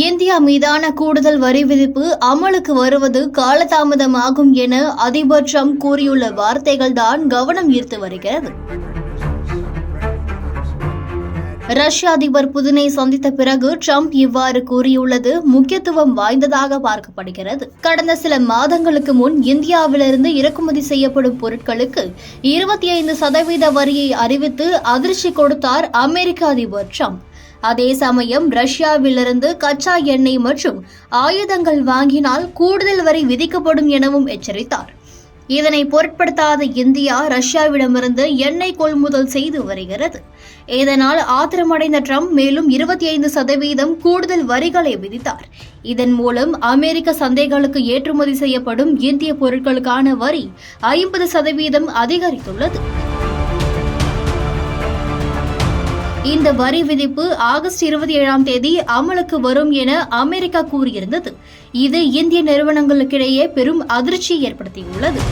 India மீதான கூடுதல் வரி விதிப்பு அமலுக்கு வருவது காலதாமதமாகும் என அதிபர் ட்ரம்ப் கூறியுள்ள வார்த்தைகள் தான் கவனம் ஈர்த்து வருகிறது. ரஷ்ய அதிபர் புதினை சந்தித்த பிறகு ட்ரம்ப் இவ்வாறு கூறியுள்ளது முக்கியத்துவம் வாய்ந்ததாக பார்க்கப்படுகிறது. கடந்த சில மாதங்களுக்கு முன் இந்தியாவிலிருந்து இறக்குமதி செய்யப்படும் பொருட்களுக்கு 25% வரியை அறிவித்து அதிர்ச்சி கொடுத்தார் அமெரிக்க அதிபர் ட்ரம்ப். அதே சமயம் ரஷ்யாவிலிருந்து கச்சா எண்ணெய் மற்றும் ஆயுதங்கள் வாங்கினால் கூடுதல் வரி விதிக்கப்படும் எனவும் எச்சரித்தார். இதனை பொருட்படுத்தாத இந்தியா ரஷ்யாவிடமிருந்து எண்ணெய் கொள்முதல் செய்து வருகிறது. இதனால் ஆத்திரமடைந்த ட்ரம்ப் மேலும் 25% கூடுதல் வரிகளை விதித்தார். இதன் மூலம் அமெரிக்க சந்தைகளுக்கு ஏற்றுமதி செய்யப்படும் இந்திய பொருட்களுக்கான வரி 50% அதிகரித்துள்ளது. இந்த வரி விதிப்பு ஆகஸ்ட் 27ஆம் தேதி அமலுக்கு வரும் என அமெரிக்கா கூறியிருந்தது. இது இந்திய நிறுவனங்களுக்கிடையே பெரும் அதிர்ச்சி ஏற்படுத்தியுள்ளது.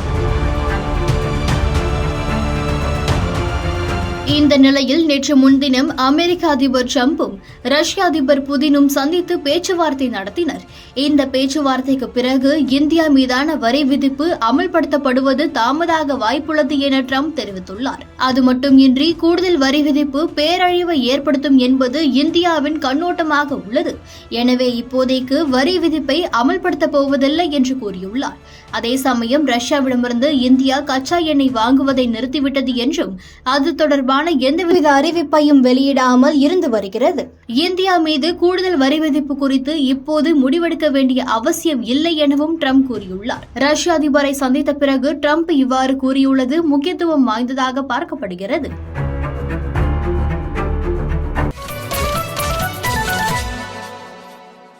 இந்த நிலையில் நேற்று முன்தினம் அமெரிக்க அதிபர் ட்ரம்பும் ரஷ்ய அதிபர் புதினும் சந்தித்து பேச்சுவார்த்தை நடத்தினர். இந்த பேச்சுவார்த்தைக்கு பிறகு இந்தியா மீதான வரி விதிப்பு அமல்படுத்தப்படுவது தாமதாக வாய்ப்புள்ளது என ட்ரம்ப் தெரிவித்துள்ளார். அது மட்டுமின்றி கூடுதல் வரி விதிப்பு பேரழிவை ஏற்படுத்தும் என்பது இந்தியாவின் கண்ணோட்டமாக உள்ளது. எனவே இப்போதைக்கு வரி விதிப்பை அமல்படுத்தப் போவதில்லை என்று கூறியுள்ளார். அதே சமயம் ரஷ்யாவிடமிருந்து இந்தியா கச்சா எண்ணெய் வாங்குவதை நிறுத்திவிட்டது என்றும் அது தொடர்பான எந்தவித அறிவிப்பையும் வெளியிடாமல் இருந்து வருகிறது. இந்தியா மீது கூடுதல் வரி விதிப்பு குறித்து இப்போது முடிவெடுக்க வேண்டிய அவசியம் இல்லை எனவும் ட்ரம்ப் கூறியுள்ளார். ரஷ்ய அதிபரை சந்தித்த பிறகு ட்ரம்ப் இவ்வாறு கூறியுள்ளது முக்கியத்துவம் வாய்ந்ததாக பார்க்கப்படுகிறது.